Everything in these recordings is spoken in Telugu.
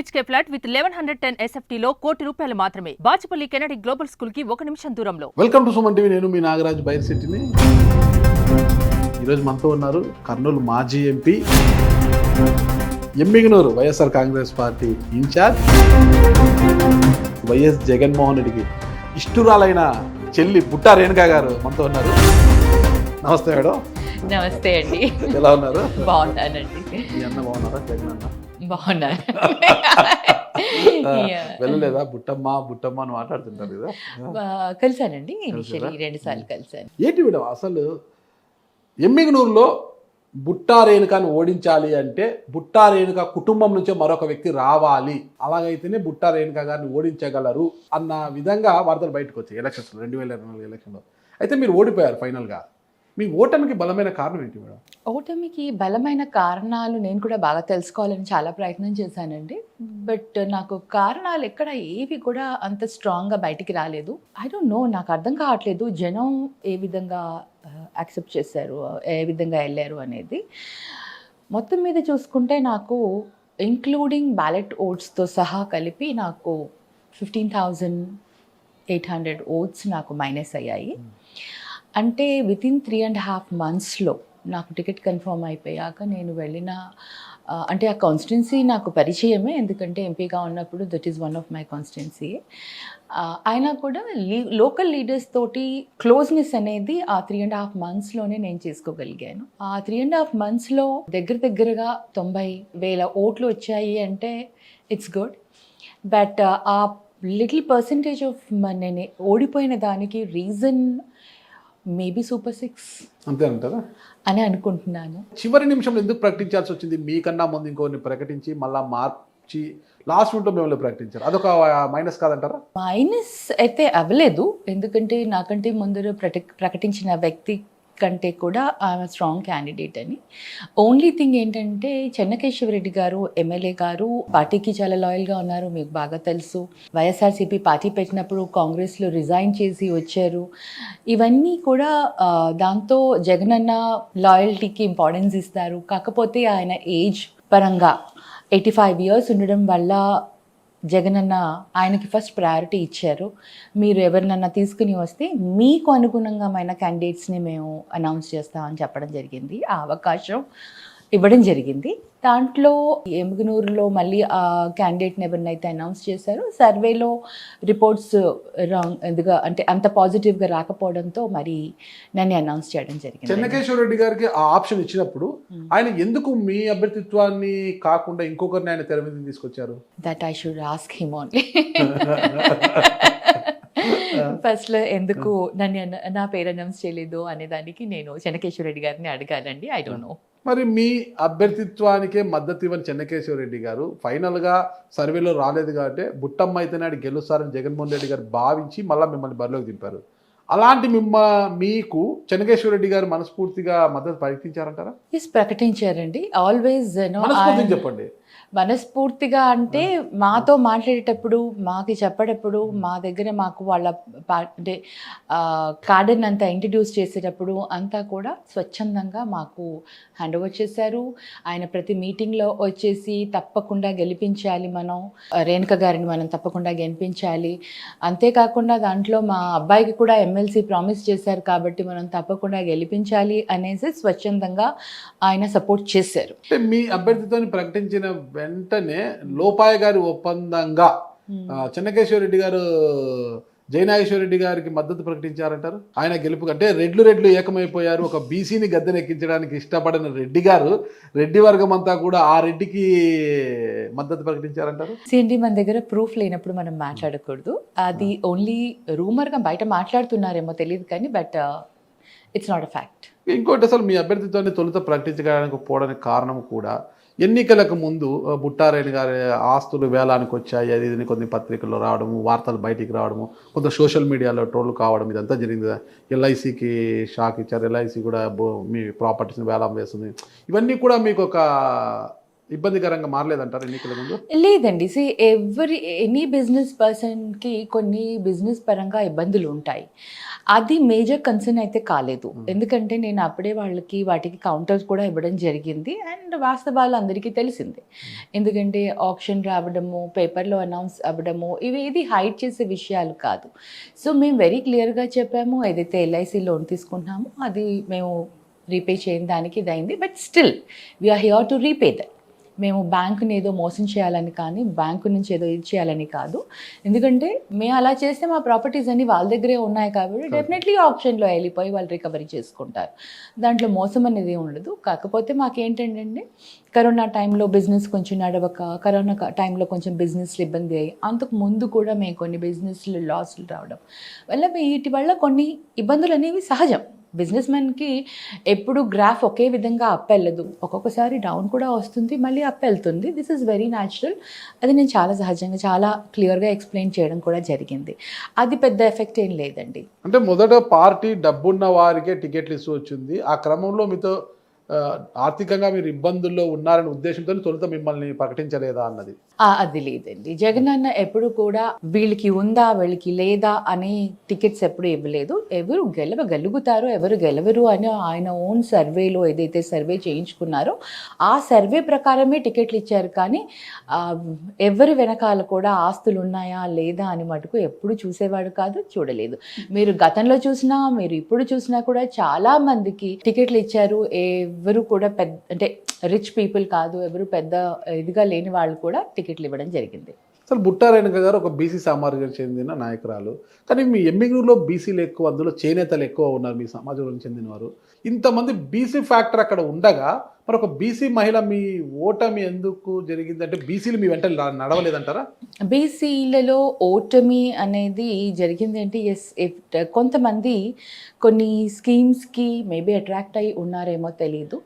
BHK ఫ్లాట్ విత్ 1110 SFT లో ₹1,00,00,000 మాత్రమే. బాచుపల్లి కెనడి గ్లోబల్ స్కూల్ కి 1 నిమిషం దూరంలో. Welcome to Suman TV. నేను మీ నాగరాజ్ బైర్సిటీని. ఈరోజు మనతో ఉన్నారు కర్నూలు మాజీ MP, Emmiganur YSR Congress party incharge, YS Jaganmohan రెడ్డికి ఇష్టురాలైన చెల్లి బుట్టా రేణుకా గారు మనతో ఉన్నారు. నమస్తే మేడం. నమస్తే అండి. ఎలా ఉన్నారు? బాగున్నానండి. మీ అన్న బాగున్నారా? జగన్ అన్న బాగున్నారు. వెళ్ళలేదా? బుట్టమ్మ అని మాట్లాడుతుంటారు కదా. కలిసానండి, ఇనిషియల్లీ 2 సార్లు కలిసాను. ఏంటి మేడం అసలు ఎమ్మిగనూరులో బుట్టా రేణుకాని ఓడించాలి అంటే బుట్టా రేణుక కుటుంబం నుంచే మరొక వ్యక్తి రావాలి, అలాగైతేనే బుట్టా రేణుక గారిని ఓడించగలరు అన్న విధంగా వార్తలు బయటకు వచ్చాయి ఎలక్షన్స్ 2024 ఎలక్షన్లో. అయితే మీరు ఓడిపోయారు ఫైనల్గా. మీ ఓటమికి బలమైన కారణం ఏంటి మేడం? ఓటమికి బలమైన కారణాలు నేను కూడా బాగా తెలుసుకోవాలని చాలా ప్రయత్నం చేశానండి. బట్ నాకు కారణాలు ఎక్కడ ఏవి కూడా అంత స్ట్రాంగ్గా బయటికి రాలేదు. ఐ డోంట్ నో, నాకు అర్థం కావట్లేదు జనం ఏ విధంగా యాక్సెప్ట్ చేశారు, ఏ విధంగా వెళ్ళారు అనేది. మొత్తం మీద చూసుకుంటే నాకు ఇంక్లూడింగ్ బ్యాలెట్ ఓట్స్తో సహా కలిపి నాకు 15,800 ఓట్స్ నాకు మైనస్ అయ్యాయి. అంటే వితిన్ 3.5 monthsలో నాకు టికెట్ కన్ఫర్మ్ అయిపోయాక నేను వెళ్ళిన, అంటే ఆ కాన్స్టిట్యున్సీ నాకు పరిచయమే, ఎందుకంటే ఎంపీగా ఉన్నప్పుడు that is one of my constituency. అయినా కూడా లోకల్ లీడర్స్ తోటి క్లోజ్నెస్ అనేది ఆ 3.5 monthsలోనే నేను చేసుకోగలిగాను. ఆ 3.5 monthsలో దగ్గరగా 90,000 ఓట్లు వచ్చాయి అంటే ఇట్స్ గుడ్. బట్ ఆ లిటిల్ పర్సంటేజ్ ఆఫ్ నేను ఓడిపోయిన దానికి రీజన్ మేబీ సూపర్ 6 అంతే అంటారా అని అనుకుంటున్నాను. చివరి నిమిషంలో ఎందుకు ప్రకటించాల్సి వచ్చింది? మీకన్నా ముందు ఇంకోని ప్రకటించి మళ్ళీ మార్చి లాస్ట్ మినిట్లో మిమ్మల్ని ప్రకటించారు, అదొక మైనస్ కాదంటారా? మైనస్ అయితే అవ్వలేదు, ఎందుకంటే నాకంటే ముందర ప్రకటించిన వ్యక్తి కంటే కూడా ఆమె స్ట్రాంగ్ క్యాండిడేట్ అని. ఓన్లీ థింగ్ ఏంటంటే చెన్నకేశవరెడ్డి గారు ఎమ్మెల్యే గారు పార్టీకి చాలా లాయల్గా ఉన్నారు, మీకు బాగా తెలుసు. వైఎస్ఆర్సీపీ పార్టీ పెట్టినప్పుడు కాంగ్రెస్లో రిజైన్ చేసి వచ్చారు. ఇవన్నీ కూడా దాంతో జగనన్న లాయల్టీకి ఇంపార్టెన్స్ ఇస్తారు. కాకపోతే ఆయన ఏజ్ పరంగా 85 years ఉండడం వల్ల జగనన్న ఆయనకి ఫస్ట్ ప్రయారిటీ ఇచ్చారు. మీరు ఎవరినన్నా తీసుకుని వస్తే మీకు అనుగుణంగా క్యాండిడేట్స్ని మేము అనౌన్స్ చేస్తామని చెప్పడం జరిగింది. ఆ అవకాశం ఇవ్వడం జరిగింది. దాంట్లో ఎమ్మిగనూరులో మళ్ళీ ఆ క్యాండిడేట్ని ఎవరినైతే అనౌన్స్ చేశారో సర్వేలో రిపోర్ట్స్ రాంగ్, ఎందుకు అంటే అంత పాజిటివ్గా రాకపోవడంతో మరి నన్ను అనౌన్స్ చేయడం జరిగింది. చెన్నకేశ్వరరెడ్డి గారికి ఆ ఆప్షన్ ఇచ్చినప్పుడు ఆయన ఎందుకు మీ అభ్యర్థిత్వాన్ని కాకుండా ఇంకొకరిని ఆయన తెర మీద తీసుకొచ్చారు? That I should ask him only. ఫస్ట్లో ఎందుకు నా పేరు అనౌన్స్ చేయలేదు అనే దానికి నేను చెన్నకేశ్వరరెడ్డి గారిని అడగాలండి. I don't know. మరి మీ అభ్యర్థిత్వానికే మద్దతు ఇవ్వని చెన్నకేశ్వరరెడ్డి గారు ఫైనల్గా సర్వేలో రాలేదు కాబట్టి బుట్టమ్మ అయితేనే ఆడు గెలుస్తారని జగన్మోహన్ రెడ్డి గారు భావించి మళ్ళీ మిమ్మల్ని బరిలోకి దింపారు. అలాంటి మీకు చెన్నకేశ్వరరెడ్డి గారు మనస్ఫూర్తిగా మద్దతు ప్రకటించారంటారా? ఎస్, ప్రకటించారండి. ఆల్వేస్ చెప్పండి. మనస్ఫూర్తిగా అంటే మాతో మాట్లాడేటప్పుడు, మాకు చెప్పేటప్పుడు, మా దగ్గర మాకు వాళ్ళ అంటే కార్డన్ అంతా ఇంట్రడ్యూస్ చేసేటప్పుడు అంతా కూడా స్వచ్ఛందంగా మాకు హ్యాండ్ ఓవర్ చేశారు. ఆయన ప్రతి మీటింగ్లో వచ్చేసి తప్పకుండా గెలిపించాలి, మనం రేణుక గారిని మనం తప్పకుండా గెలిపించాలి, అంతేకాకుండా దాంట్లో మా అబ్బాయికి కూడా ఎమ్మెల్సీ ప్రామిస్ చేశారు కాబట్టి మనం తప్పకుండా గెలిపించాలి అనేసి స్వచ్ఛందంగా ఆయన సపోర్ట్ చేశారు. మీ అభ్యర్థితో ప్రకటించిన వెంటనే లోపాయ గారి ఒప్పందంగా చెన్నకేశ్వరరెడ్డి గారు జయనాగేశ్వరరెడ్డి గారికి మద్దతు ప్రకటించారంటారు. ఆయన గెలుపు కంటే రెడ్లు ఏకమైపోయారు. ఒక బీసీని గద్దెనెక్కించడానికి ఇష్టపడిన రెడ్డి గారు, రెడ్డి వర్గం అంతా కూడా ఆ రెడ్డికి మద్దతు ప్రకటించారంటారు. ఏంటి, మన దగ్గర ప్రూఫ్ లేనప్పుడు మనం మాట్లాడకూడదు. అది ఓన్లీ రూమర్గా బయట మాట్లాడుతున్నారేమో తెలియదు కానీ, but it's not a fact. ఇంకోటి, అసలు మీ అభ్యర్థిత్వాన్ని తొలుత ప్రకటించడానికి పోవడానికి కారణం కూడా ఎన్నికలకు ముందు బుట్టా రేణుక గారి ఆస్తులు వేలానికి వచ్చాయి, అది ఇది కొన్ని పత్రికల్లో రావడము, వార్తలు బయటికి రావడము, కొంత సోషల్ మీడియాలో ట్రోల్ కావడం, ఇదంతా జరిగింది. ఎల్ఐసికి షాక్ ఇచ్చారు, ఎల్ఐసి కూడా మీ ప్రాపర్టీస్ని వేలం వేస్తుంది. ఇవన్నీ కూడా మీకు ఒక ఇబ్బందికరంగా మారలేదంటారు ఎన్నికల ముందు? లేదండి. ఎనీ బిజినెస్ పర్సన్కి కొన్ని బిజినెస్ పరంగా ఇబ్బందులు ఉంటాయి. అది మేజర్ కన్సర్న్ అయితే కాలేదు. ఎందుకంటే నేను అప్పుడే వాటికి కౌంటర్స్ కూడా ఇవ్వడం జరిగింది. అండ్ వాస్తవాలు అందరికీ తెలిసిందే. ఎందుకంటే ఆప్షన్ రావడము, పేపర్లో అనౌన్స్ అవ్వడము, ఇవి హైడ్ చేసే విషయాలు కాదు. సో మేము వెరీ క్లియర్గా చెప్పాము, ఏదైతే ఎల్ఐసి లోన్ తీసుకుంటున్నామో అది మేము రీపే చేయని దానికి ఇదైంది. But still we are here to repay that. మేము బ్యాంకుని ఏదో మోసం చేయాలని కానీ, బ్యాంకు నుంచి ఏదో ఇది చేయాలని కాదు. ఎందుకంటే మేము అలా చేస్తే మా ప్రాపర్టీస్ అన్నీ వాళ్ళ దగ్గరే ఉన్నాయి కాబట్టి డెఫినెట్లీ ఆప్షన్లో వెళ్ళిపోయి వాళ్ళు రికవరీ చేసుకుంటారు. దాంట్లో మోసం అనేది ఉండదు. కాకపోతే మాకేంటంటే కరోనా టైంలో బిజినెస్ కొంచెం నడవక, కరోనా టైంలో కొంచెం బిజినెస్లు ఇబ్బంది అయ్యి, అంతకు ముందు కూడా మేము కొన్ని బిజినెస్లు లాస్లు రావడం వల్ల వీటి వల్ల కొన్ని ఇబ్బందులు అనేవి సహజం. బిజినెస్ మ్యాన్కి ఎప్పుడు గ్రాఫ్ ఒకే విధంగా అప్ వెళ్ళదు. ఒక్కొక్కసారి డౌన్ కూడా వస్తుంది, మళ్ళీ అప్ వెళ్తుంది. This is very natural. అది నేను చాలా సహజంగా చాలా క్లియర్గా ఎక్స్ప్లెయిన్ చేయడం కూడా జరిగింది. అది పెద్ద ఎఫెక్ట్ ఏం లేదండి. అంటే మొదట పార్టీ డబ్బున్న వారికే టికెట్లు ఇస్తూ వచ్చింది. ఆ క్రమంలో మీతో ఆర్థికంగా మీరు ఇబ్బందుల్లో ఉన్నారనే ఉద్దేశంతో తొలుత మిమ్మల్ని ప్రకటించలేదా అన్నది? అది లేదండి. జగన్ అన్న ఎప్పుడు కూడా వీళ్ళకి ఉందా వీళ్ళకి లేదా అని టికెట్స్ ఎప్పుడు ఇవ్వలేదు. ఎవరు గెలవగలుగుతారో ఎవరు గెలవరు అని ఆయన ఓన్ సర్వేలో ఏదైతే సర్వే చేయించుకున్నారో ఆ సర్వే ప్రకారమే టికెట్లు ఇచ్చారు. కానీ ఎవరి వెనకాల కూడా ఆస్తులు ఉన్నాయా లేదా అని మటుకు ఎప్పుడు చూసేవాడు కాదు, చూడలేదు. మీరు గతంలో చూసినా మీరు ఇప్పుడు చూసినా కూడా చాలా మందికి టికెట్లు ఇచ్చారు. ఎవరు కూడా అంటే రిచ్ పీపుల్ కాదు, ఎవరు పెద్ద ఇదిగా లేని వాళ్ళు కూడా టికెట్లు ఇవ్వడం జరిగింది. అసలు బుట్టా రేణుక గారు ఒక బీసీ సామాజిక చెందిన నాయకురాలు. కానీ మీ ఎమ్మిగనూరులో బీసీలు ఎక్కువ, అందులో చేనేతలు ఎక్కువ ఉన్నారు మీ సమాజంలో చెందినవారు. ఇంతమంది బీసీ ఫ్యాక్టర్ అక్కడ ఉండగా మరి ఒక బీసీ మహిళ మీ ఓటమి ఎందుకు జరిగిందంటే బీసీలు మీ వెంట నడవలేదంటారా? బీసీలలో ఓటమి అనేది జరిగింది అంటే కొంతమంది కొన్ని స్కీమ్స్కి మేబీ అట్రాక్ట్ అయి ఉన్నారేమో తెలీదు.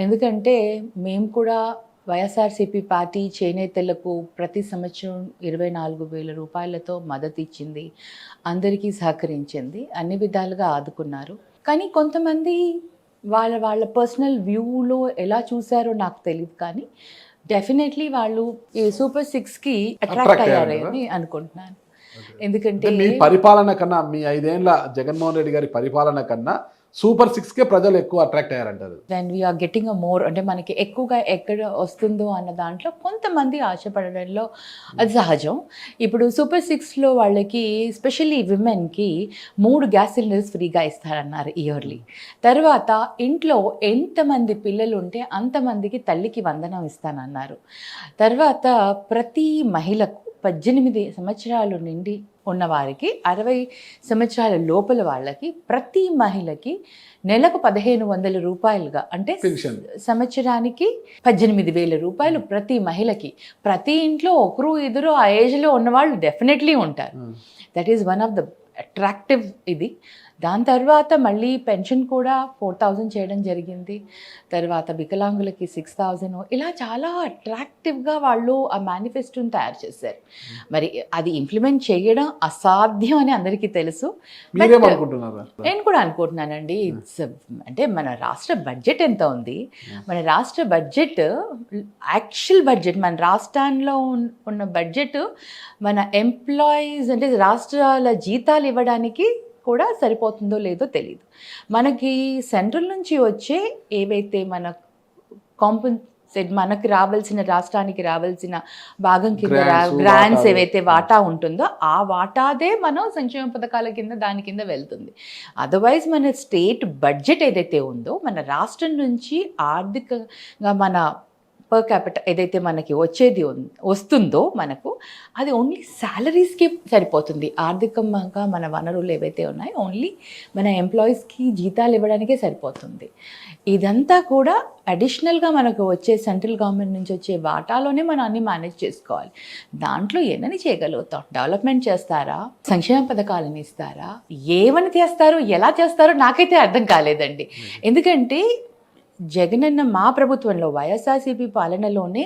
ఎందుకంటే మేము కూడా వైఎస్ఆర్సీపీ పార్టీ చేనేతలకు ప్రతి సంవత్సరం 24,000 రూపాయలతో మద్దతు ఇచ్చింది, అందరికీ సహకరించింది, అన్ని విధాలుగా ఆదుకున్నారు. కానీ కొంతమంది వాళ్ళ పర్సనల్ వ్యూలో ఎలా చూసారో నాకు తెలియదు. కానీ డెఫినెట్లీ వాళ్ళు ఈ సూపర్ 6కి అట్రాక్ట్ అయ్యారని అనుకుంటున్నాను. ఎందుకంటే మీ పరిపాలన కన్నా, మీ 5 ఏళ్ల జగన్మోహన్ రెడ్డి గారి పరిపాలన కన్నా సూపర్ 6కే ప్రజలు ఎక్కువ అట్రాక్ట్ అయ్యారంటారు. దెన్ వీఆర్ గెటింగ్ మోర్, అంటే మనకి ఎక్కువగా ఎక్కడ వస్తుందో అన్న దాంట్లో కొంతమంది ఆశపడడంలో అది సహజం. ఇప్పుడు సూపర్ 6లో వాళ్ళకి స్పెషల్లీ విమెన్కి 3 గ్యాస్ సిలిండర్స్ ఫ్రీగా ఇస్తారన్నారు ఇయర్లీ. తర్వాత ఇంట్లో ఎంతమంది పిల్లలు ఉంటే అంతమందికి తల్లికి వందనం ఇస్తానన్నారు. తర్వాత ప్రతి మహిళకు 18 సంవత్సరాలు నిండి ఉన్నవారికి, 60 సంవత్సరాల లోపల వాళ్ళకి, ప్రతి మహిళకి నెలకు 1,500 రూపాయలుగా, అంటే సంవత్సరానికి 18,000 రూపాయలు ప్రతి మహిళకి. ప్రతి ఇంట్లో ఒకరు ఇద్దరు ఆ ఏజ్లో ఉన్నవాళ్ళు డెఫినెట్లీ ఉంటారు. That is one of the attractive ఇది. దాని తర్వాత మళ్ళీ పెన్షన్ కూడా 4,000 చేయడం జరిగింది. తర్వాత వికలాంగులకి 6,000. ఇలా చాలా అట్రాక్టివ్గా వాళ్ళు ఆ మేనిఫెస్టోని తయారు చేశారు. మరి అది ఇంప్లిమెంట్ చేయడం అసాధ్యం అని అందరికీ తెలుసు. నేను కూడా అనుకుంటున్నానండి. అంటే మన రాష్ట్ర బడ్జెట్ ఎంత ఉంది, మన రాష్ట్ర బడ్జెట్ యాక్చువల్ బడ్జెట్, మన రాష్ట్రంలో ఉన్న బడ్జెట్ మన ఎంప్లాయీస్ అంటే రాష్ట్రాల జీతాలు ఇవ్వడానికి కూడా సరిపోతుందో లేదో తెలియదు. మనకి సెంట్రల్ నుంచి వచ్చే ఏవైతే మన మనకి రావాల్సిన, రాష్ట్రానికి రావాల్సిన భాగం కింద గ్రాంట్స్ ఏవైతే వాటా ఉంటుందో ఆ వాటాదే మనం సంక్షేమ పథకాల కింద దాని కింద వెళ్తుంది. అదర్వైజ్ మన స్టేట్ బడ్జెట్ ఏదైతే ఉందో మన రాష్ట్రం నుంచి ఆర్థికంగా మన పర్ క్యాపిటల్ ఏదైతే మనకి వస్తుందో మనకు అది ఓన్లీ శాలరీస్కి సరిపోతుంది. ఆర్థికంగా మన వనరులు ఏవైతే ఉన్నాయో ఓన్లీ మన ఎంప్లాయీస్కి జీతాలు ఇవ్వడానికే సరిపోతుంది. ఇదంతా కూడా అడిషనల్గా మనకు వచ్చే సెంట్రల్ గవర్నమెంట్ నుంచి వచ్చే వాటాలోనే మనం అన్ని మేనేజ్ చేసుకోవాలి. దాంట్లో ఏమని చేయగలుగుతాం? డెవలప్మెంట్ చేస్తారా, సంక్షేమ పథకాలను ఇస్తారా, ఏమని చేస్తారో, ఎలా చేస్తారో నాకైతే అర్థం కాలేదండి. ఎందుకంటే జగనన్న మా ప్రభుత్వంలో వైఎస్ఆర్సీపీ పాలనలోనే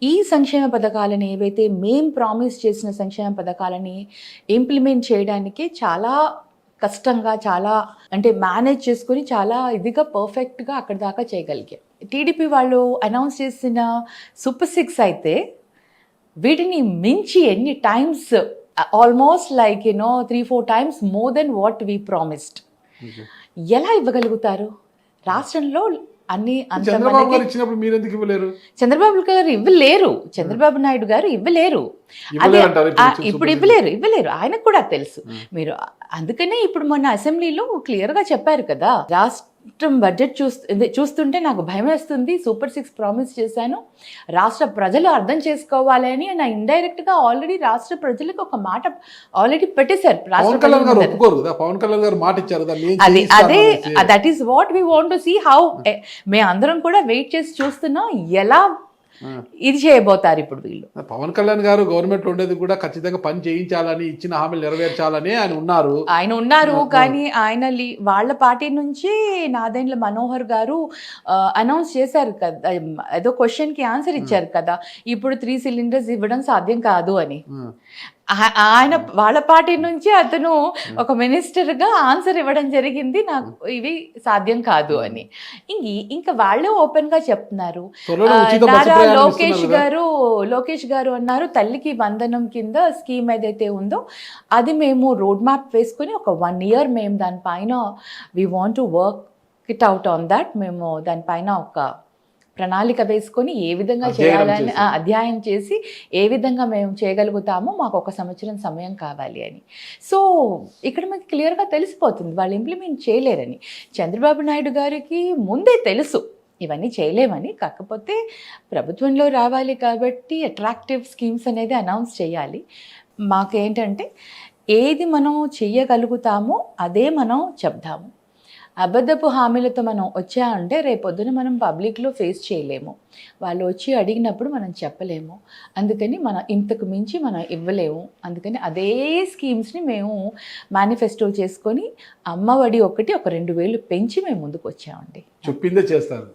ఈ సంక్షేమ పథకాలని ఏవైతే మేం ప్రామిస్ చేసిన సంక్షేమ పథకాలని ఇంప్లిమెంట్ చేయడానికి చాలా కష్టంగా చాలా అంటే మేనేజ్ చేసుకుని చాలా ఇదిగా పర్ఫెక్ట్గా అక్కడ దాకా చేయగలిగాం. టీడీపీ వాళ్ళు అనౌన్స్ చేసిన సూపర్ 6 అయితే వీటిని మించి ఎన్ని times, almost like 3-4 times more than what we promised. ఎలా ఇవ్వగలుగుతారు? రాష్ట్రంలో అన్ని చంద్రబాబు గారు ఇచ్చినప్పుడు మీరు ఎందుకు ఇవ్వలేరు? చంద్రబాబు గారు ఇవ్వలేరు, చంద్రబాబు నాయుడు గారు ఇవ్వలేరు. అదే ఇప్పుడు ఇవ్వలేరు, ఆయనకు కూడా తెలుసు. మీరు అందుకనే ఇప్పుడు మొన్న అసెంబ్లీలో క్లియర్గా చెప్పారు కదా, రాష్ట్రం బడ్జెట్ చూస్తుంటే నాకు భయం వేస్తుంది, సూపర్ 6 ప్రామిస్ చేశాను, రాష్ట్ర ప్రజలు అర్థం చేసుకోవాలి అని నా ఇండైరెక్ట్గా ఆల్రెడీ రాష్ట్ర ప్రజలకు ఒక మాట ఆల్రెడీ పెట్టేశారు. పవన్ కళ్యాణ్ గారు మాట ఇచ్చారు. అదే that is what we want to see how. మేము అందరం కూడా వెయిట్ చేసి చూస్తున్నాం ఎలా ఇది చేయబోతారు ఇప్పుడు వీళ్ళు. పవన్ కళ్యాణ్ గారు గవర్నమెంట్ ఉండేది కూడా ఖచ్చితంగా పని చేయించాలని, ఇచ్చిన హామీలు నెరవేర్చాలని ఆయన ఉన్నారు. కానీ ఆయన వాళ్ళ పార్టీ నుంచి నాదెండ్ల మనోహర్ గారు అనౌన్స్ చేశారు కదా, ఏదో క్వశ్చన్కి ఆన్సర్ ఇచ్చారు కదా, ఇప్పుడు 3 సిలిండర్స్ ఇవ్వడం సాధ్యం కాదు అని. ఆయన వాళ్ళ పార్టీ నుంచి అతను ఒక మినిస్టర్గా ఆన్సర్ ఇవ్వడం జరిగింది, నాకు ఇవి సాధ్యం కాదు అని. ఇంకా వాళ్ళే ఓపెన్గా చెప్తున్నారు. లోకేష్ గారు అన్నారు, తల్లికి వందనం కింద స్కీమ్ ఏదైతే ఉందో అది మేము రోడ్ మ్యాప్ వేసుకుని ఒక 1 year మేము దానిపైన we want to work it out on that. మేము దానిపైన ఒక ప్రణాళిక వేసుకొని ఏ విధంగా చేయాలని అధ్యయనం చేసి ఏ విధంగా మేము చేయగలుగుతామో మాకు 1 సంవత్సరం సమయం కావాలి అని. సో ఇక్కడ మనకి క్లియర్గా తెలిసిపోతుంది వాళ్ళు ఇంప్లిమెంట్ చేయలేరని. చంద్రబాబు నాయుడు గారికి ముందే తెలుసు ఇవన్నీ చేయలేమని. కాకపోతే ప్రభుత్వంలో రావాలి కాబట్టి అట్రాక్టివ్ స్కీమ్స్ అనేది అనౌన్స్ చేయాలి. మాకేంటంటే ఏది మనం చేయగలుగుతామో అదే మనం చెప్దాము. అబద్ధపు హామీలతో మనం వచ్చామంటే రేపొద్దున మనం పబ్లిక్లో ఫేస్ చేయలేము, వాళ్ళు వచ్చి అడిగినప్పుడు మనం చెప్పలేము. అందుకని మనం ఇంతకు మించి మనం ఇవ్వలేము. అందుకని అదే స్కీమ్స్ని మేము మేనిఫెస్టో చేసుకొని అమ్మఒడి ఒక 2,000 పెంచి మేము ముందుకు వచ్చామండి. చెప్పిందే చేస్తారు.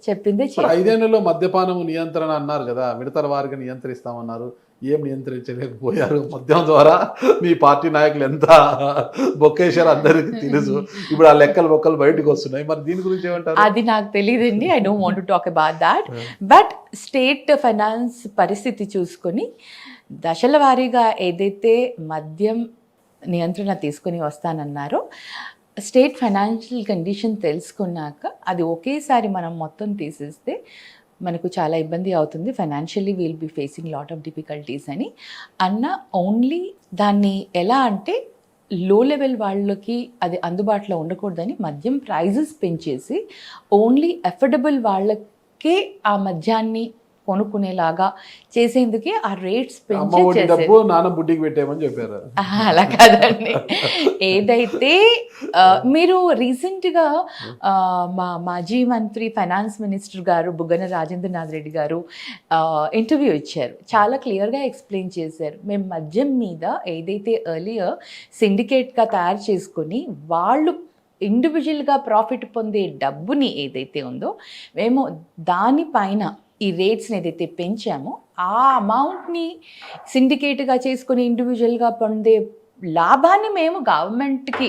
5 ఏళ్లలో మద్యపానం నియంత్రణ అన్నారు కదా, విడతల వారిగా నియంత్రిస్తామన్నారు. ఏం నియంత్రించలేకపోయారు. మద్యం ద్వారా మీ పార్టీ నాయకులు ఎంత బొక్కేశారు అందరికీ తెలుసు. ఇప్పుడు ఆ లెక్కలు బయటకు వస్తున్నాయి. మరి దీని గురించి ఏమంటారు? అది నాకు తెలియదండి. I don't want to talk about that. But state finance పరిస్థితి చూసుకొని దశల వారీగా ఏదైతే మద్యం నియంత్రణ తీసుకొని వస్తానన్నారో, స్టేట్ ఫైనాన్షియల్ కండిషన్ తెలుసుకున్నాక అది ఒకేసారి మనం మొత్తం తీసేస్తే మనకు చాలా ఇబ్బంది అవుతుంది. Financially will be facing lot of difficulties అని ఓన్లీ దాన్ని ఎలా అంటే లో లెవెల్ వాళ్ళకి అది అందుబాటులో ఉండకూడదని మద్యం ప్రైజెస్ పెంచేసి ఓన్లీ అఫోర్డబుల్ వాళ్ళకే ఆ మద్యాన్ని కొనుక్కునేలాగా చేసేందుకే ఆ రేట్స్ చెప్పారు. అలా కాదండి. ఏదైతే మీరు రీసెంట్గా మాజీ మంత్రి ఫైనాన్స్ మినిస్టర్ గారు బుగ్గన రాజేంద్రనాథ్ రెడ్డి గారు ఇంటర్వ్యూ ఇచ్చారు. చాలా క్లియర్గా ఎక్స్ప్లెయిన్ చేశారు. మేము మద్యం మీద ఏదైతే ఎర్లియర్ సిండికేట్గా తయారు చేసుకొని వాళ్ళు ఇండివిజువల్గా ప్రాఫిట్ పొందే డబ్బుని ఏదైతే ఉందో మేము దానిపైన ఈ రేట్స్ని ఏదైతే పెంచామో ఆ అమౌంట్ని సిండికేట్గా చేసుకుని ఇండివిజువల్గా పొందే లాభాన్ని మేము గవర్నమెంట్కి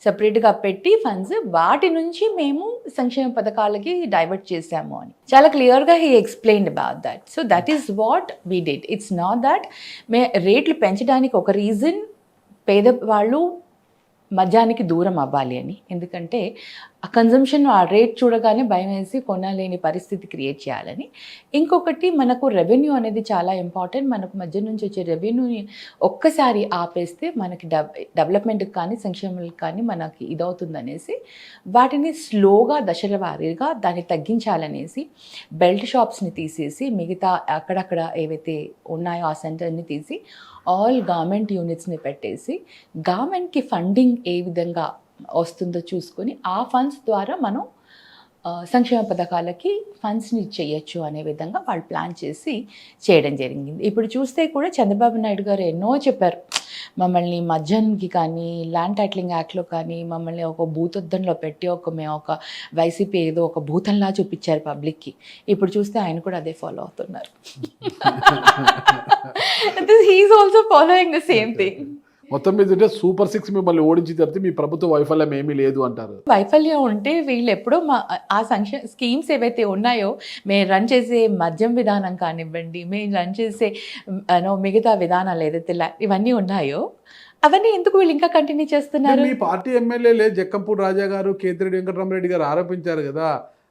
సపరేట్గా పెట్టి ఫండ్స్ వాటి నుంచి మేము సంక్షేమ పథకాలకి డైవర్ట్ చేసాము అని చాలా క్లియర్గా he explained about that. So that is what we did. It's not that రేట్లు పెంచడానికి ఒక రీజన్ పేదవాళ్ళు మద్యానికి దూరం అవ్వాలి అని. ఎందుకంటే ఆ కన్జంప్షన్ ఆ రేట్ చూడగానే భయం వేసి కొనలేని పరిస్థితి క్రియేట్ చేయాలని. ఇంకొకటి మనకు రెవెన్యూ అనేది చాలా ఇంపార్టెంట్. మనకు మధ్య నుంచి వచ్చే రెవెన్యూని ఒక్కసారి ఆపేస్తే మనకి డెవలప్మెంట్కి కానీ సంక్షేమాలకు కానీ మనకి ఇదవుతుందనేసి వాటిని స్లోగా దశల వారీగా దాన్ని తగ్గించాలనేసి బెల్ట్ షాప్స్ని తీసేసి మిగతా అక్కడక్కడ ఏవైతే ఉన్నాయో ఆ సెంటర్ని తీసి ఆల్ గవర్నమెంట్ యూనిట్స్ని పెట్టేసి గవర్నమెంట్కి ఫండింగ్ ఏ విధంగా వస్తుందో చూసుకొని ఆ ఫండ్స్ ద్వారా మనం సంక్షేమ పథకాలకి ఫండ్స్ని చేయొచ్చు అనే విధంగా వాళ్ళు ప్లాన్ చేసి చేయడం జరిగింది. ఇప్పుడు చూస్తే కూడా చంద్రబాబు నాయుడు గారు ఎన్నో చెప్పారు. మమ్మల్ని మద్యానికి కానీ ల్యాండ్ టైటిలింగ్ యాక్ట్లో కానీ మమ్మల్ని ఒక భూతద్దంలో పెట్టి మేము ఒక వైసీపీ ఏదో ఒక భూతంలా చూపించారు పబ్లిక్కి. ఇప్పుడు చూస్తే ఆయన కూడా అదే ఫాలో అవుతున్నారు. He is also following the same thing. మొత్తం మీద ఉంటే సూపర్ 6 మిమ్మల్ని ఓడించి తప్పితే మీ ప్రభుత్వ వైఫల్యం ఏమీ లేదు అంటారు. వైఫల్యం ఉంటే వీళ్ళు ఎప్పుడో ఆ స్కీమ్స్ ఏవైతే ఉన్నాయో మేము రన్ చేసే మద్యం విధానం కానివ్వండి, మేము రన్ చేసే మిగతా విధానాలు ఏదైతే ఇవన్నీ ఉన్నాయో అవన్నీ ఎందుకు వీళ్ళు ఇంకా కంటిన్యూ చేస్తున్నారు? మీ పార్టీ ఎమ్మెల్యేలే జక్కంపూడి రాజా గారు, కేతిరెడ్డి వెంకటరామరెడ్డి గారు ఆరోపించారు కదా,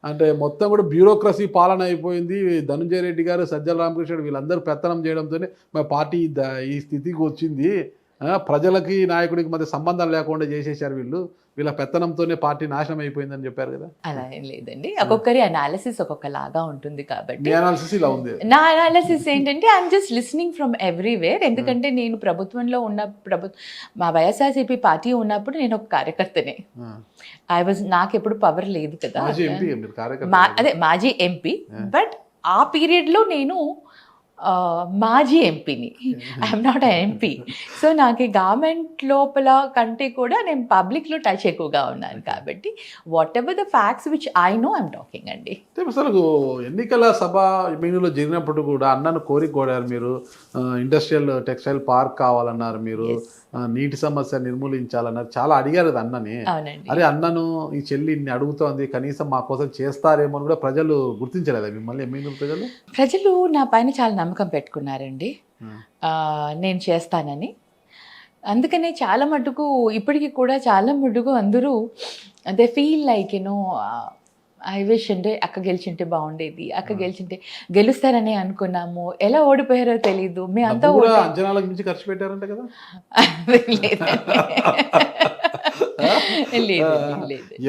అంటే మొత్తం కూడా బ్యూరోక్రసీ పాలన అయిపోయింది, ధనంజయ రెడ్డి గారు, సజ్జల రామకృష్ణ వీళ్ళందరూ పెత్తనం చేయడంతోనే మా పార్టీ ఈ స్థితికి వచ్చింది, ప్రజలకి నాయకుడికి మధ్య సంబంధం లేకుండా చేసేసారు వీళ్ళ పెత్తనంతోనే పార్టీ నాశనం అయిపోయిందని చెప్పారు కదా. అలా ఏం లేదండి, ఒక్కొక్కరి అనాలిసిస్ ఒక్కొక్కలాగా ఉంటుంది కాబట్టి మీ అనాలిసిస్ ఇలా ఉంది. నా అనాలిసిస్ ఏంటంటే I'm just listening from everywhere. ఎందుకంటే నేను ప్రభుత్వంలో ఉన్న మా వైఎస్ఆర్సీపీ పార్టీ ఉన్నప్పుడు నేను ఒక కార్యకర్తనే. నాకు ఎప్పుడు పవర్ లేదు కదా, అదే మాజీ ఎంపీ. బట్ ఆ పీరియడ్లో నేను మాజీ ఎంపీని, I'm not a MP. So నాకు ఈ గవర్నమెంట్ లోపల కంటే కూడా నేను పబ్లిక్లో టచ్ ఎక్కువగా ఉన్నాను కాబట్టి what ever the facts which I know I'm talking అండి. అసలు ఎన్నికల సభ మీటింగ్లో జరిగినప్పుడు కూడా అన్నను కోరారు మీరు, ఇండస్ట్రియల్ టెక్స్టైల్ పార్క్ కావాలన్నారు మీరు, నీటి సమస్య నిర్మూలించాలన్నారు, చాలా అడిగారు అది అన్నని. అరే అన్నను ఈ చెల్లి ఇన్ని అడుగుతోంది, కనీసం మా కోసం చేస్తారేమో అని కూడా ప్రజలు గుర్తించలేదా మిమ్మల్ని? ఎమ్మెల్యే ప్రజలు నా పైన చాలా నమ్మకం పెట్టుకున్నారండి, నేను చేస్తానని. అందుకనే చాలా మటుకు ఇప్పటికీ కూడా చాలా మటుకు అందరూ they feel like I wish అంటే అక్క గెలిచింటే బాగుండేది, అక్క గెలుస్తారని అనుకున్నాము, ఎలా ఓడిపోయారో తెలీదు, మీ అంతా అంచనాలకు మించి ఖర్చు పెట్టారంట కదా.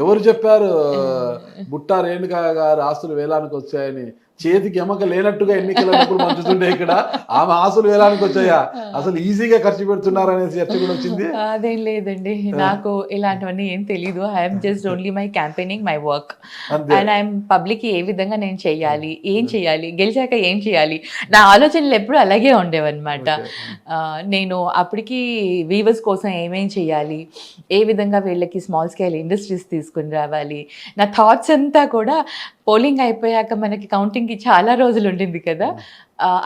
ఎవరు చెప్పారు బుట్టా రేణుకా గారు ఆస్తులు వేలానికి వచ్చాయని? చేతికి ఎమక లేనట్టుగా ఎన్నికల పంచుతుంటే ఇక్కడ ఆమె ఆస్తులు వేలానికి వచ్చాయా? అసలు ఈజీగా ఖర్చు పెడుతున్నారు అనేది చర్చ కూడా వచ్చింది. అదేం లేదండి, నాకు ఇలాంటివన్నీ ఏం తెలీదు. I'm just only my campaigning, my work, and I'm public ఏం విధంగా నేను చెయ్యాలి, గెలిచాక ఏం చేయాలి, నా ఆలోచనలు ఎప్పుడు అలాగే ఉండేవన్నమాట. నేను అప్పటికి వీవర్స్ కోసం ఏమేం చేయాలి, ఏ విధంగా వీళ్ళకి స్మాల్ స్కేల్ ఇండస్ట్రీస్ తీసుకుని రావాలి, నా థాట్స్ అంతా కూడా పోలింగ్ అయిపోయాక మనకి కౌంటింగ్కి చాలా రోజులు ఉండింది కదా,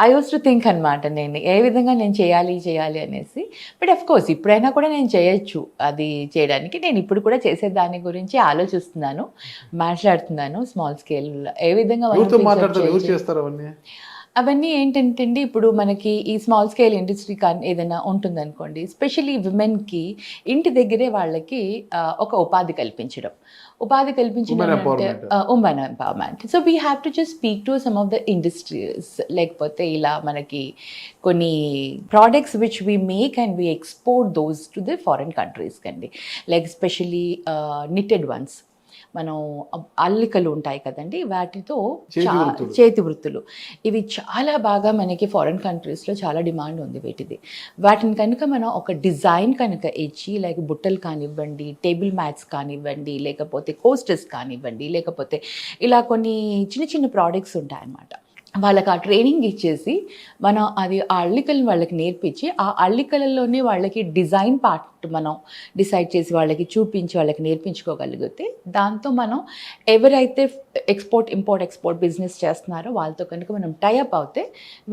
ఐ యూస్ టు థింక్ అనమాట, నేను ఏ విధంగా నేను చేయాలి అనేసి. బట్ అఫ్ కోర్స్ ఇప్పుడైనా కూడా నేను చేయొచ్చు, అది చేయడానికి నేను ఇప్పుడు కూడా చేసే దాని గురించి ఆలోచిస్తున్నాను, మాట్లాడుతున్నాను. స్మాల్ స్కేల్ ఏ విధంగా అవన్నీ ఏంటంటే అండి, ఇప్పుడు మనకి ఈ స్మాల్ స్కేల్ ఇండస్ట్రీ కానీ ఏదైనా ఉంటుందనుకోండి, ఎస్పెషల్లీ విమెన్కి ఇంటి దగ్గరే వాళ్ళకి ఒక ఉపాధి కల్పించడం women empowerment. So we have to just speak to some of the industries, లేకపోతే ఇలా మనకి కొన్ని products which we make and we export those to the foreign countries కండి, లైక్ ఎస్పెషల్లీ నిటెడ్ వన్స్, మనం అల్లికలు ఉంటాయి కదండి, వాటితో చేతి వృత్తులు, ఇవి చాలా బాగా మనకి ఫారిన్ కంట్రీస్లో చాలా డిమాండ్ ఉంది వీటిది. వాటిని కనుక మనం ఒక డిజైన్ కనుక ఇచ్చి, లైక్ బుట్టలు కానివ్వండి, టేబుల్ మ్యాట్స్ కానివ్వండి, లేకపోతే కోస్టర్స్ కానివ్వండి, లేకపోతే ఇలా కొన్ని చిన్న చిన్న ప్రోడక్ట్స్ ఉంటాయన్నమాట, వాళ్ళకి ఆ ట్రైనింగ్ ఇచ్చేసి మనం అది ఆ అల్లికలను వాళ్ళకి నేర్పించి, ఆ అల్లికలలోనే వాళ్ళకి డిజైన్ పార్ట్ మనం డిసైడ్ చేసి వాళ్ళకి చూపించి వాళ్ళకి నేర్పించుకోగలిగితే, దాంతో మనం ఎవరైతే ఇంపోర్ట్ బిజినెస్ చేస్తున్నారో వాళ్ళతో కనుక మనం టైఅప్ అవుతే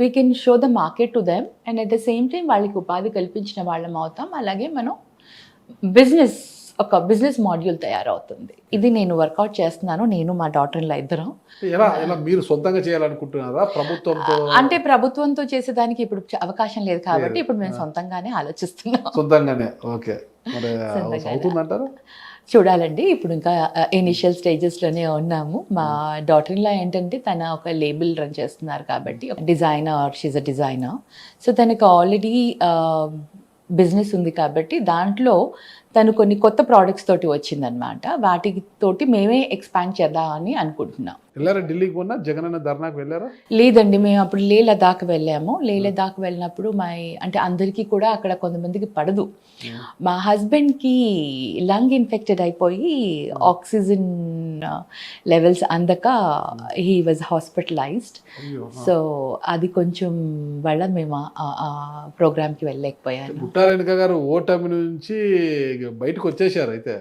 we can show the market to them, and at the same time వాళ్ళకి ఉపాధి కల్పించిన వాళ్ళం అవుతాం. అలాగే మనం ఒక బిజినెస్ మాడ్యూల్ తయారవుతుంది. ఇది నేను వర్కౌట్ చేస్తున్నాను, నేను మా డాటర్లో ఇద్దరం. మీరు సొంతంగా చేయాలనుకుంటున్నారా ప్రభుత్వంతో? అంటే ప్రభుత్వంతో చేసేదానికి ఇప్పుడు అవకాశం లేదు కాబట్టి ఇప్పుడు మేము సొంతంగానే ఆలోచిస్తున్నాం. సొంతంగానే ఓకే. చూడాలండి, ఇప్పుడు ఇంకా ఇనిషియల్ స్టేజెస్లోనే ఉన్నాము. మా డాటర్లో ఏంటంటే తన ఒక లేబుల్ రన్ చేస్తున్నారు కాబట్టి, షీజ్ అ డిజైనర్. సో తనకు ఆల్రెడీ బిజినెస్ ఉంది కాబట్టి దాంట్లో తను కొన్ని కొత్త ప్రోడక్ట్స్ తోటి వచ్చిందనమాట, వాటితోటి మేమే ఎక్స్పాండ్ చేద్దామని అనుకుంటున్నాం. ఢిల్లీకి పోయినా జగనన్న ధర్నాకు వెళ్ళారా? లేదండి, మేము అప్పుడు లే లదాఖ్ వెళ్ళాము. లే లదాఖ్ వెళ్ళినప్పుడు అంటే అందరికీ కూడా అక్కడ కొంతమందికి పడదు. మా హస్బెండ్కి లంగ్ ఇన్ఫెక్టెడ్ అయిపోయి ఆక్సిజన్ లెవెల్స్ అందక హీ వాజ్ హాస్పిటలైజ్డ్. సో అది కొంచెం వల్ల మేము ఆ ప్రోగ్రామ్కి వెళ్ళలేకపోయాను. బుట్టా రేణుకా గారు ఓటమి నుంచి బయటకు వచ్చేసారు అయితే?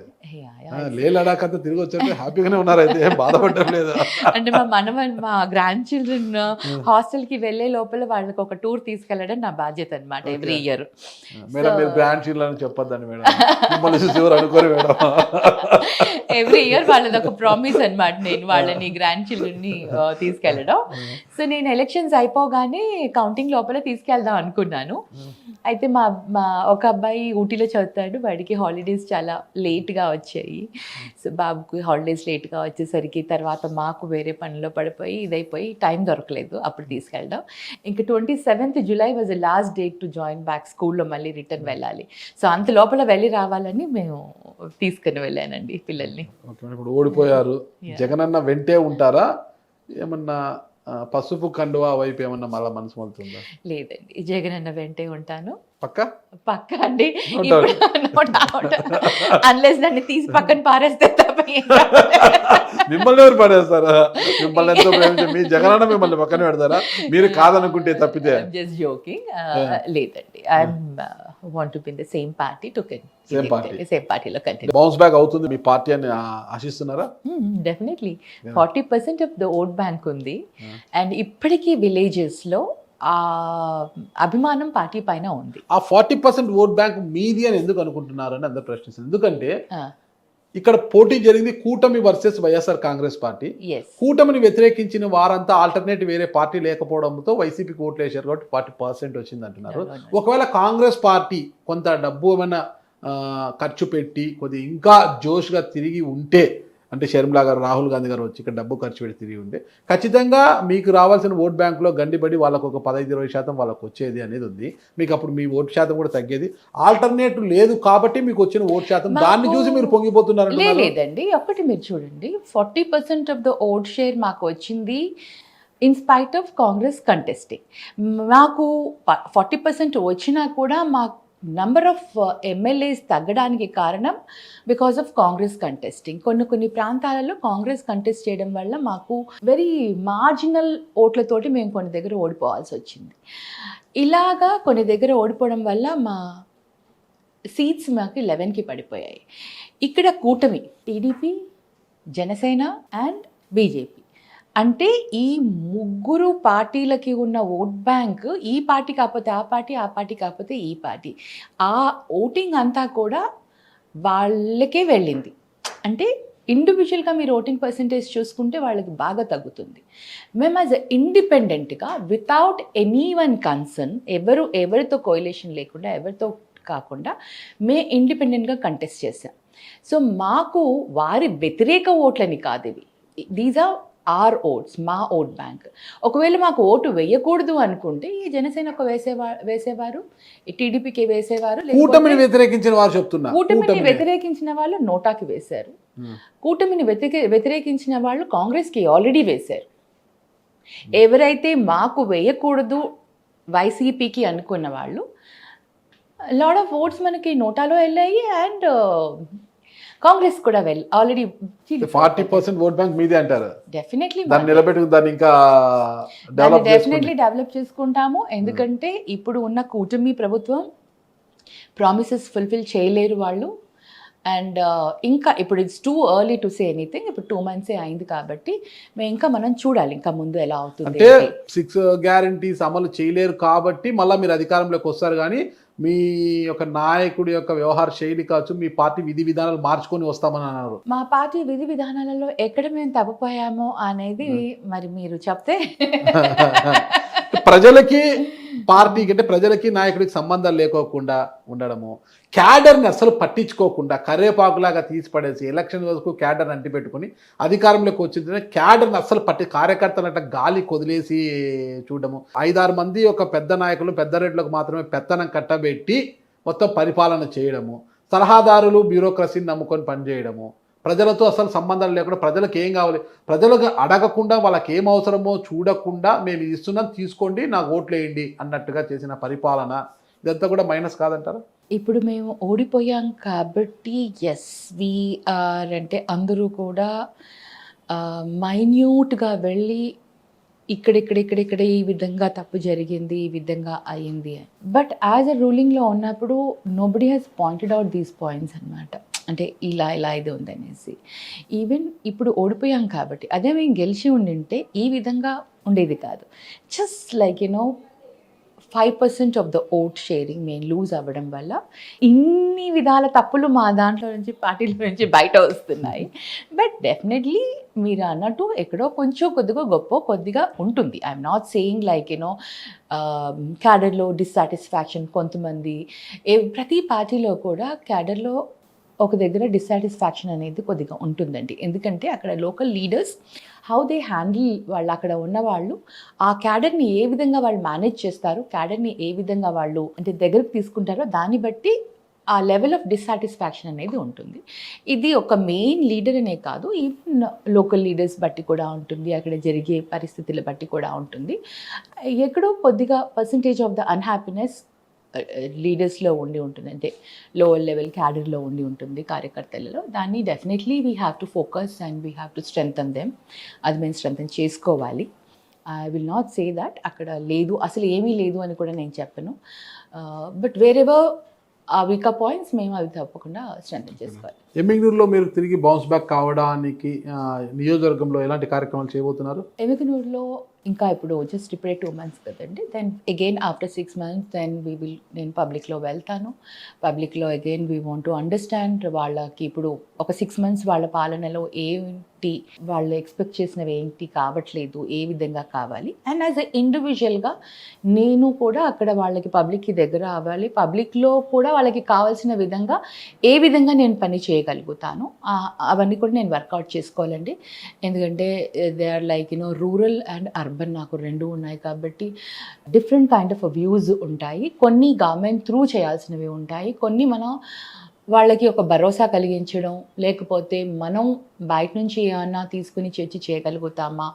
లే లడాక్ అంతా తిరిగి వచ్చారు, హ్యాపీగానే ఉన్నారు అయితే, ఏం బాధపడడం లేదా? అంటే మా గ్రాండ్ చిల్డ్రన్ హాస్టల్కి వెళ్ళే లోపల వాళ్ళకి ఒక టూర్ తీసుకెళ్ళడం నా బాధ్యత అనమాట ఎవ్రీ ఇయర్. మేడం మీరు గ్రాండ్ చిల్డ్రన్ అని చెప్పొద్దండి మేడం, మిమ్మల్ని చూసి ఎవరు అనుకోరు మేడం. ఎవ్రీ ఇయర్ వాళ్ళది ఒక ప్రామిస్ అనమాట, నేను వాళ్ళని గ్రాండ్ చిల్డ్రన్ని తీసుకెళ్ళడం. సో నేను ఎలక్షన్స్ అయిపోగానే కౌంటింగ్ లోపల తీసుకెళ్దాం అనుకున్నాను. అయితే మా ఒక అబ్బాయి ఊటీలో చదువుతాడు, వాడికి హాలిడేస్ చాలా లేట్గా వచ్చాయి. సో బాబుకి హాలిడేస్ లేట్గా వచ్చేసరికి తర్వాత మాకు వేరే పనిలో పడిపోయి ఇదైపోయి టైం దొరకలేదు అప్పుడు తీసుకెళ్ళడం. ఇంకా 27th July was the last date to join back, స్కూల్లో మళ్ళీ రిటర్న్ వెళ్ళాలి. సో అంత లోపల వెళ్ళి రావాలని మేము తీసుకుని వెళ్ళానండి పిల్లల్ని. ఓకే, ఇప్పుడు ఓడిపోయారు, జగనన్న వెంటే ఉంటారా, ఏమన్నా పసుపు కండువా వైపు ఏమన్నా మళ్ళీ మనసు మొలుతుందా? లేదండి, జగన్ అన్న వెంటే ఉంటాను పక్క అండి. అన్లెస్ నన్ను తీసి పక్కన పారేస్తే తప్ప మిమ్మల్ని ఎవరు పడేస్తారా? మిమ్మల్ని ఎంతో ప్రేమించే మీ జగనన్న మిమ్మల్ని పక్కన పెడతారా మీరు కాదనుకుంటే తప్పితే? Just joking. లేదండి, I want to be in the same party to same పార్టీలో కంటిన్యూ. బౌన్స్ బ్యాక్ అవుతుంది మీ పార్టీ అని ఆశిస్తున్నారా? Definitely 40% of the vote bank ఉంది. అండ్ ఇప్పటికీ విలేజెస్ లో ఆ అభిమానం పార్టీ పైన ఉంది. ఆ 40% ఓట్ బ్యాంక్ మీది అని ఎందుకు అనుకుంటున్నారు అని అందరు ప్రశ్నిస్తారు. ఎందుకంటే ఇక్కడ పోటీ జరిగింది కూటమి వర్సెస్ వైఎస్ఆర్ కాంగ్రెస్ పార్టీ. కూటమిని వ్యతిరేకించిన వారంతా ఆల్టర్నేటివ్ వేరే పార్టీ లేకపోవడంతో వైసీపీకి ఓట్లు వేశారు కాబట్టి 40% వచ్చింది అంటున్నారు. ఒకవేళ కాంగ్రెస్ పార్టీ కొంత డబ్బు ఏమైనా ఖర్చు పెట్టి కొద్దిగా ఇంకా జోష్గా తిరిగి ఉంటే, అంటే షర్మిలా గారు, రాహుల్ గాంధీ గారు వచ్చి ఇక్కడ డబ్బు ఖర్చు పెట్టి తిరిగి ఉంటే ఖచ్చితంగా మీకు రావాల్సిన ఓట్ బ్యాంకులో గండిబడి వాళ్ళకు ఒక 15-20% వాళ్ళకు వచ్చేది అనేది ఉంది. మీకు అప్పుడు మీ ఓటు శాతం కూడా తగ్గేది. ఆల్టర్నేటివ్ లేదు కాబట్టి మీకు వచ్చిన ఓటు శాతం, దాన్ని చూసి మీరు పొంగిపోతున్నారు. లేదండి, ఒకటి మీరు చూడండి, 40% ఆఫ్ ద ఓట్ షేర్ మాకు వచ్చింది in spite of Congress contesting. మాకు 40% వచ్చినా కూడా మాకు నంబర్ ఆఫ్ ఎమ్మెల్యేస్ తగ్గడానికి కారణం బికాస్ ఆఫ్ కాంగ్రెస్ కంటెస్టింగ్. కొన్ని ప్రాంతాలలో కాంగ్రెస్ కంటెస్ట్ చేయడం వల్ల మాకు వెరీ మార్జినల్ ఓట్లతోటి మేము కొన్ని దగ్గర ఓడిపోవాల్సి వచ్చింది. ఇలాగా కొన్ని దగ్గర ఓడిపోవడం వల్ల మా సీట్స్ మాకు 11కి పడిపోయాయి. ఇక్కడ కూటమి టీడీపీ, జనసేన అండ్ బీజేపీ, అంటే ఈ ముగ్గురు పార్టీలకి ఉన్న ఓట్ బ్యాంక్, ఈ పార్టీ కాకపోతే ఆ పార్టీ, ఆ పార్టీ కాకపోతే ఈ పార్టీ, ఆ ఓటింగ్ అంతా కూడా వాళ్ళకే వెళ్ళింది. అంటే ఇండివిజువల్గా మీరు ఓటింగ్ పర్సంటేజ్ చూసుకుంటే వాళ్ళకి బాగా తగ్గుతుంది. మేము యాజ్ ఇండిపెండెంట్గా వితౌట్ ఎనీ వన్ కన్సర్న్, ఎవరితో కోయిలేషన్ లేకుండా, ఎవరితో కాకుండా మేము ఇండిపెండెంట్గా కంటెస్ట్ చేసాం. సో మాకు వారి వ్యతిరేక ఓట్లని కాదు ఇవి, దీస్ ఆర్ ఆర్ ఓట్స్, మా ఓట్ బ్యాంక్. ఒకవేళ మాకు ఓటు వేయకూడదు అనుకుంటే ఈ జనసేనకు వేసేవారు, ఈ టీడీపీకి వేసేవారు, కూటమిని వ్యతిరేకించిన వారు చెప్తున్నారు. కూటమిని వ్యతిరేకించిన వాళ్ళు నోటాకి వేశారు, కూటమిని వ్యతిరేకించిన వాళ్ళు కాంగ్రెస్కి ఆల్రెడీ వేశారు. ఎవరైతే మాకు వేయకూడదు వైసీపీకి అనుకున్న వాళ్ళు లాట్ ఆఫ్ ఓట్స్ మనకి నోటాలో వెళ్ళాయి. అండ్ కాంగ్రెస్ కూడా ఆల్రెడీ 40% ఓట్ బ్యాంక్ మీదే అంటారు. డెఫినెట్లీ దాన్ని నిలబెట్టుకుని దాన్ని ఇంకా డెవలప్ చేసుకుంటాము. ఎందుకంటే ఇప్పుడు ఉన్న కూటమి ప్రభుత్వం ప్రామిసెస్ ఫుల్ఫిల్ చేయలేరు వాళ్ళు. అండ్ ఇంకా ఇప్పుడు it's too early to say anything. ఇప్పుడు 2 months అయింది కాబట్టి మనం చూడాలి ఇంకా ముందు ఎలా అవుతుంది. అంటే 6 guarantees అమలు చేయలేరు కాబట్టి మళ్ళీ మీరు అధికారంలోకి వస్తారు, కానీ మీ యొక్క నాయకుడి యొక్క వ్యవహార శైలి కావచ్చు, మీ పార్టీ విధి విధానాలు మార్చుకొని వస్తామని అన్నారు. మా పార్టీ విధి విధానాలలో ఎక్కడ మేము తప్పిపోయామో అనేది మరి మీరు చెప్తే. ప్రజలకి పార్టీకి, అంటే ప్రజలకి నాయకుడికి సంబంధాలు లేకోకుండా ఉండడము, క్యాడర్ని అసలు పట్టించుకోకుండా కరేపాకులాగా తీసి పడేసి ఎలక్షన్ వరకు క్యాడర్ని అంటిపెట్టుకుని అధికారంలోకి వచ్చింది క్యాడర్ని అసలు కార్యకర్తలంట గాలి కొదిలేసి చూడడము, 5-6 మంది ఒక పెద్ద నాయకులు, పెద్ద రెడ్లకు మాత్రమే పెత్తనం కట్టబెట్టి మొత్తం పరిపాలన చేయడము, సలహాదారులు బ్యూరోక్రసీని నమ్ముకొని పనిచేయడము, ప్రజలతో అసలు సంబంధాలు లేకుండా ప్రజలకు ఏం కావాలి, ప్రజలకు అడగకుండా వాళ్ళకి ఏం అవసరమో చూడకుండా మేము ఇస్తున్నాం తీసుకోండి నాకు ఓట్లు వేయండి అన్నట్టుగా చేసిన పరిపాలన, ఇదంతా కూడా మైనస్ కాదంటారా? ఇప్పుడు మేము ఓడిపోయాం కాబట్టి ఎస్ వీఆర్ అంటే అందరూ కూడా మైన్యూట్గా వెళ్ళి ఇక్కడ ఈ విధంగా తప్పు జరిగింది, ఈ విధంగా అయ్యింది. బట్ యాజ్ ఎ రూలింగ్లో ఉన్నప్పుడు nobody has pointed out these points అనమాట. అంటే ఇలా ఇది ఉందనేసి. ఈవెన్ ఇప్పుడు ఓడిపోయాం కాబట్టి అదే మేము గెలిచి ఉండింటే ఈ విధంగా ఉండేది కాదు. Just like 5% of the vote sharing మేము లూజ్ అవ్వడం వల్ల ఇన్ని విధాల తప్పులు మా దాంట్లో నుంచి పార్టీల నుంచి బయట వస్తున్నాయి. బట్ డెఫినెట్లీ మీరు అన్నట్టు ఎక్కడో కొంచెం కొద్దిగా ఉంటుంది. ఐఎమ్ నాట్ సేయింగ్ లైక్ క్యాడర్లో డిస్సాటిస్ఫాక్షన్ కొంతమంది ప్రతి పార్టీలో కూడా క్యాడర్లో ఒక దగ్గర డిస్సాటిస్ఫాక్షన్ అనేది కొద్దిగా ఉంటుందండి. ఎందుకంటే అక్కడ local leaders how they handle వాళ్ళు, అక్కడ ఉన్న వాళ్ళు ఆ క్యాడర్ని ఏ విధంగా వాళ్ళు మేనేజ్ చేస్తారు, క్యాడర్ని ఏ విధంగా వాళ్ళు అంటే దగ్గరకు తీసుకుంటారో దాన్ని బట్టి ఆ లెవెల్ ఆఫ్ డిస్సాటిస్ఫాక్షన్ అనేది ఉంటుంది. ఇది ఒక మెయిన్ లీడర్ అనే కాదు, ఈవెన్ లోకల్ లీడర్స్ బట్టి కూడా ఉంటుంది, అక్కడ జరిగే పరిస్థితుల బట్టి కూడా ఉంటుంది. ఎక్కడో కొద్దిగా పర్సంటేజ్ ఆఫ్ ద అన్హ్యాపీనెస్ లీడర్స్లో ఉండి ఉంటుంది, అంటే లోవర్ లెవెల్ క్యాడర్లో ఉండి ఉంటుంది, కార్యకర్తలలో. దాన్ని definitely we have to focus and we have to strengthen them. అది మేము స్ట్రెంగ్తన్ చేసుకోవాలి. I will not say that అక్కడ లేదు, అసలు ఏమీ లేదు అని కూడా నేను చెప్పను. బట్ వేరెవర్ ఆ వీకర్ పాయింట్స్ మేము అవి తప్పకుండా స్ట్రెంగ్తన్ చేసుకోవాలి. ఎమ్మిగనూరులో మీరు తిరిగి బౌన్స్ బ్యాక్ కావడానికి నియోజకవర్గంలో ఎలాంటి కార్యక్రమాలు చేయబోతున్నారు? ఎమ్మిగనూరులో ఇంకా ఇప్పుడే 2 months కదండి. Then again after 6 months then నేను పబ్లిక్లో వెళ్తాను. పబ్లిక్లో again we want to understand వాళ్ళకి ఇప్పుడు ఒక 6 months వాళ్ళ పాలనలో ఏంటి, వాళ్ళు ఎక్స్పెక్ట్ చేసినవి ఏంటి కావట్లేదు, ఏ విధంగా కావాలి. అండ్ యాజ్ ఎ ఇండివిజువల్గా నేను కూడా అక్కడ వాళ్ళకి పబ్లిక్కి దగ్గర అవ్వాలి, పబ్లిక్లో కూడా వాళ్ళకి కావాల్సిన విధంగా ఏ విధంగా నేను పని చేయగలుగుతాను అవన్నీ కూడా నేను వర్కౌట్ చేసుకోవాలండి. ఎందుకంటే they are like rural and urban నాకు 2 ఉన్నాయి కాబట్టి డిఫరెంట్ కైండ్ ఆఫ్ వ్యూస్ ఉంటాయి. కొన్ని గవర్నమెంట్ త్రూ చేయాల్సినవి ఉంటాయి, కొన్ని మనం వాళ్ళకి ఒక భరోసా కలిగించడం, లేకపోతే మనం బయట నుంచి ఏమన్నా తీసుకుని చేయగలుగుతామా,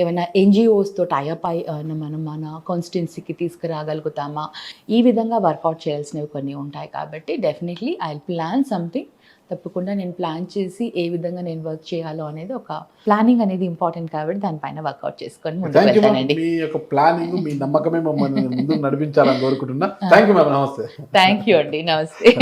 ఏమైనా ఎన్జిఓస్తో టైఅప్ అయి మనం మన కాన్స్టిట్యున్సీకి తీసుకురాగలుగుతామా, ఈ విధంగా వర్కౌట్ చేయాల్సినవి కొన్ని ఉంటాయి. కాబట్టి డెఫినెట్లీ ఐ ప్లాన్ సంథింగ్. తప్పకుండా నేను ప్లాన్ చేసి ఏ విధంగా నేను వర్క్ చేయాలో అనేది ఒక ప్లానింగ్ అనేది ఇంపార్టెంట్ కాబట్టి దానిపైన వర్కౌట్ చేసుకొని ముందుకు వెళ్తానండి. మీ యొక్క ప్లానింగ్, మీ నమ్మకమే మమ్మల్ని ముందుకు నడిపించాలని కోరుకుంటున్నా. Thank you ma'am. నమస్తే. థ్యాంక్ యూ అండి. నమస్తే.